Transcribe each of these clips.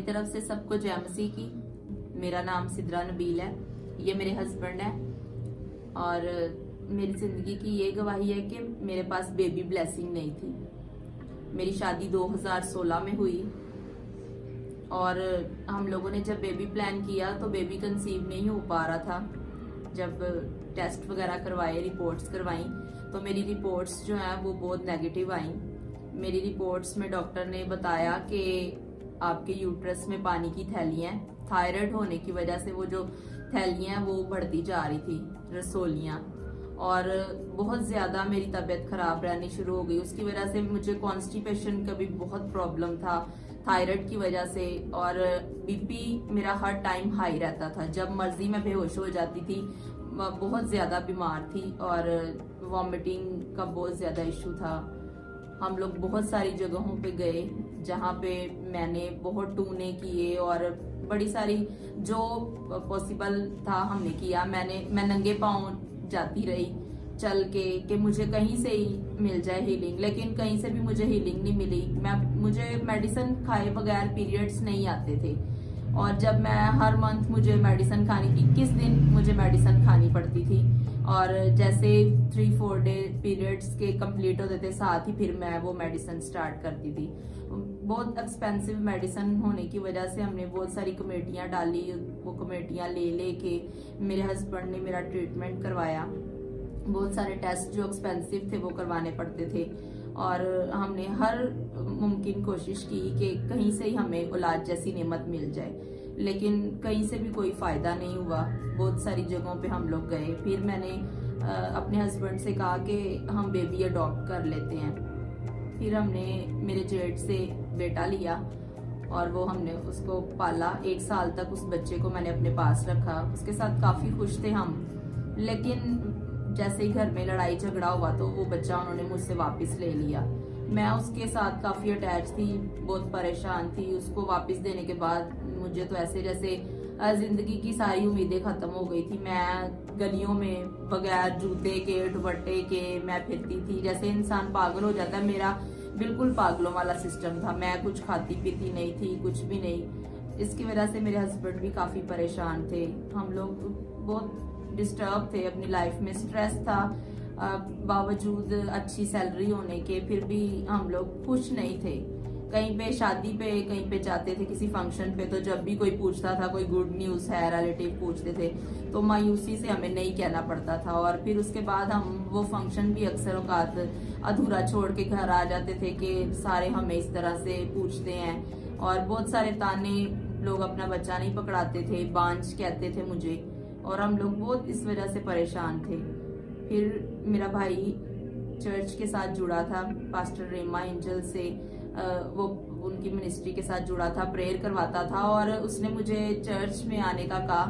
मेरी तरफ से सबको जय मसीह की। मेरा नाम सिद्रा नबील है, ये मेरे हस्बैंड है। और मेरी ज़िंदगी की ये गवाही है कि मेरे पास बेबी ब्लेसिंग नहीं थी। मेरी शादी 2016 में हुई और हम लोगों ने जब बेबी प्लान किया तो बेबी कंसीव नहीं हो पा रहा था। जब टेस्ट वगैरह करवाए, रिपोर्ट्स करवाई, तो मेरी रिपोर्ट्स जो हैं वो बहुत नेगेटिव आई। मेरी रिपोर्ट्स में डॉक्टर ने बताया कि आपके यूट्रस में पानी की थैलियाँ, थायराइड होने की वजह से वो जो थैलियाँ वो बढ़ती जा रही थी, रसोलियाँ, और बहुत ज़्यादा मेरी तबीयत ख़राब रहनी शुरू हो गई। उसकी वजह से मुझे कॉन्स्टिपेशन का भी बहुत प्रॉब्लम था थायराइड की वजह से, और बीपी मेरा हर टाइम हाई रहता था। जब मर्जी मैं बेहोश हो जाती थी, बहुत ज़्यादा बीमार थी, और वॉमिटिंग का बहुत ज़्यादा इशू था। हम लोग बहुत सारी जगहों पे गए जहाँ पे मैंने बहुत टूने किए और बड़ी सारी जो पॉसिबल था हमने किया। मैं नंगे पाँव जाती रही चल के कि मुझे कहीं से ही मिल जाए हीलिंग, लेकिन कहीं से भी मुझे हीलिंग नहीं मिली। मुझे मेडिसिन खाए बगैर पीरियड्स नहीं आते थे, और जब मैं हर मंथ मुझे मेडिसिन खानी थी, 21 दिन मुझे मेडिसिन खानी पड़ती थी, और जैसे 3-4 डे पीरियड्स के कंप्लीट होते थे साथ ही फिर मैं वो मेडिसिन स्टार्ट करती थी। बहुत एक्सपेंसिव मेडिसिन होने की वजह से हमने बहुत सारी कमेटियाँ डाली। वो कमेटियाँ ले के मेरे हस्बैंड ने मेरा ट्रीटमेंट करवाया। बहुत सारे टेस्ट जो एक्सपेंसिव थे वो करवाने पड़ते थे, और हमने हर मुमकिन कोशिश की कि कहीं से ही हमें औलाद जैसी नेमत मिल जाए, लेकिन कहीं से भी कोई फ़ायदा नहीं हुआ। बहुत सारी जगहों पे हम लोग गए। फिर मैंने अपने हस्बैंड से कहा कि हम बेबी अडॉप्ट कर लेते हैं। फिर हमने मेरे जेठ से बेटा लिया और वो हमने उसको पाला। 1 साल तक उस बच्चे को मैंने अपने पास रखा। उसके साथ काफ़ी खुश थे हम, लेकिन जैसे ही घर में लड़ाई झगड़ा हुआ तो वो बच्चा उन्होंने मुझसे वापस ले लिया। मैं उसके साथ काफ़ी अटैच थी, बहुत परेशान थी। उसको वापस देने के बाद मुझे तो ऐसे जैसे ज़िंदगी की सारी उम्मीदें ख़त्म हो गई थी। मैं गलियों में बगैर जूते के, दुपट्टे के मैं फिरती थी, जैसे इंसान पागल हो जाता है। मेरा बिल्कुल पागलों वाला सिस्टम था। मैं कुछ खाती पीती नहीं थी, कुछ भी नहीं। इसकी वजह से मेरे हस्बैंड भी काफ़ी परेशान थे। हम लोग बहुत डिस्टर्ब थे अपनी लाइफ में, स्ट्रेस था। बावजूद अच्छी सैलरी होने के फिर भी हम लोग खुश नहीं थे। कहीं पे शादी पे, कहीं पे जाते थे किसी फंक्शन पे, तो जब भी कोई पूछता था, कोई गुड न्यूज़ है, रिलेटिव पूछते थे, तो मायूसी से हमें नहीं कहना पड़ता था। और फिर उसके बाद हम वो फंक्शन भी अक्सर औकात अधूरा छोड़ के घर आ जाते थे कि सारे हमें इस तरह से पूछते हैं। और बहुत सारे ताने, लोग अपना बच्चा नहीं पकड़ाते थे, बांझ कहते थे मुझे, और हम लोग बहुत इस वजह से परेशान थे। फिर मेरा भाई चर्च के साथ जुड़ा था, पास्टर रेमा एंजल से, वो उनकी मिनिस्ट्री के साथ जुड़ा था, प्रेयर करवाता था, और उसने मुझे चर्च में आने का कहा,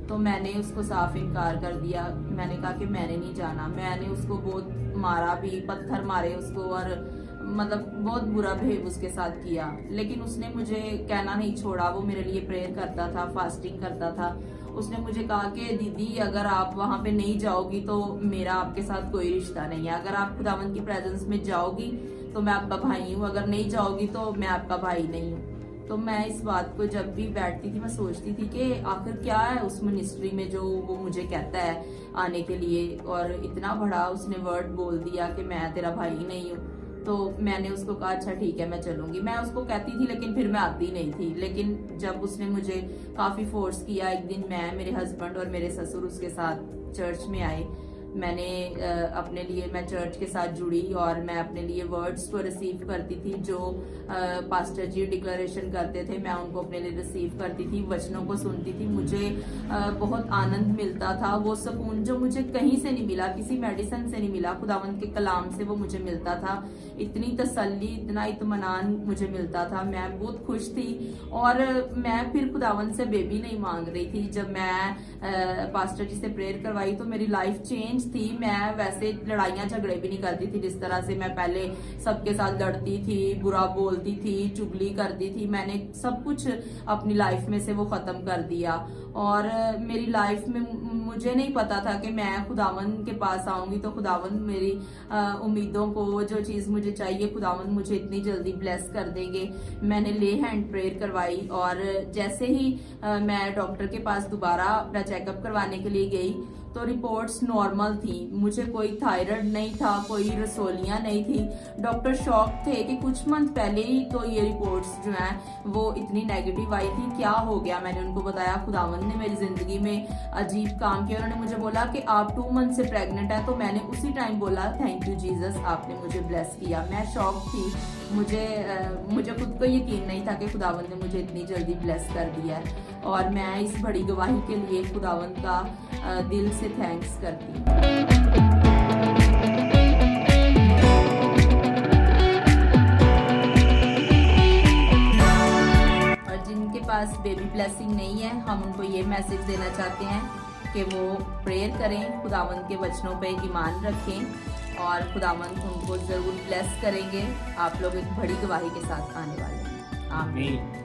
तो मैंने उसको साफ इनकार कर दिया। मैंने कहा कि मैंने नहीं जाना। मैंने उसको बहुत मारा भी, पत्थर मारे उसको, और मतलब बहुत बुरा बिहेव उसके साथ किया, लेकिन उसने मुझे कहना नहीं छोड़ा। वो मेरे लिए प्रेयर करता था, फास्टिंग करता था। उसने मुझे कहा कि दीदी अगर आप वहाँ पे नहीं जाओगी तो मेरा आपके साथ कोई रिश्ता नहीं है। अगर आप खुदावंत की प्रेजेंस में जाओगी तो मैं आपका भाई हूँ, अगर नहीं जाओगी तो मैं आपका भाई नहीं हूँ। तो मैं इस बात को जब भी बैठती थी मैं सोचती थी कि आखिर क्या है उस मिनिस्ट्री में जो वो मुझे कहता है आने के लिए, और इतना बड़ा उसने वर्ड बोल दिया कि मैं तेरा भाई नहीं हूँ। तो मैंने उसको कहा अच्छा ठीक है मैं चलूंगी। मैं उसको कहती थी लेकिन फिर मैं आती नहीं थी। लेकिन जब उसने मुझे काफ़ी फोर्स किया, एक दिन मैं, मेरे हस्बैंड और मेरे ससुर उसके साथ चर्च में आए। मैंने अपने लिए, मैं चर्च के साथ जुड़ी और मैं अपने लिए वर्ड्स को रिसीव करती थी जो पास्टर जी डिक्लेरेशन करते थे, मैं उनको अपने लिए रिसीव करती थी, वचनों को सुनती थी। मुझे बहुत आनंद मिलता था। वो सुकून जो मुझे कहीं से नहीं मिला, किसी मेडिसिन से नहीं मिला, खुदावंत के कलाम से वो मुझे मिलता था। इतनी तसल्ली, इतना इत्मीनान मुझे मिलता था। मैं बहुत खुश थी, और मैं फिर खुदावंत से बेबी नहीं मांग रही थी। जब मैं पास्टर जी से प्रेयर करवाई तो मेरी लाइफ चेंज थी। मैं वैसे लड़ाइयाँ झगड़े भी नहीं करती थी जिस तरह से मैं पहले सबके साथ लड़ती थी, बुरा बोलती थी, चुगली करती थी। मैंने सब कुछ अपनी लाइफ में से वो ख़त्म कर दिया, और मेरी लाइफ में मुझे नहीं पता था कि मैं खुदावंद के पास आऊंगी तो खुदावंद मेरी उम्मीदों को, जो चीज मुझे चाहिए, खुदावंद मुझे इतनी जल्दी ब्लेस कर देंगे। मैंने ले हैंड प्रेयर करवाई और जैसे ही मैं डॉक्टर के पास दोबारा अपना चेकअप करवाने के लिए गई तो रिपोर्ट्स नॉर्मल थी। मुझे कोई थायराइड नहीं था, कोई रसोलियां नहीं थी। डॉक्टर शॉक थे कि कुछ मंथ पहले ही तो ये रिपोर्ट्स जो हैं वो इतनी नेगेटिव आई थी, क्या हो गया। मैंने उनको बताया खुदावंद ने मेरी जिंदगी में अजीब काम किया। उन्होंने मुझे बोला कि आप 2 मंथ से प्रेग्नेंट है। तो मैंने उसी टाइम बोला थैंक यू जीसस, आपने मुझे ब्लेस किया। मैं शॉक थी, मुझे खुद को यकीन नहीं था कि खुदावंद ने मुझे इतनी जल्दी ब्लेस कर दिया है। और मैं इस बड़ी गवाही के लिए खुदावंद का दिल से थैंक्स करती हूँ। और जिनके पास बेबी ब्लेसिंग नहीं है, हम उनको ये मैसेज देना चाहते हैं कि वो प्रेयर करें, खुदावंद के वचनों पे ईमान रखें और खुदावंद उनको जरूर ब्लेस करेंगे। आप लोग एक बड़ी गवाही के साथ आने वाले हैं। आमीन।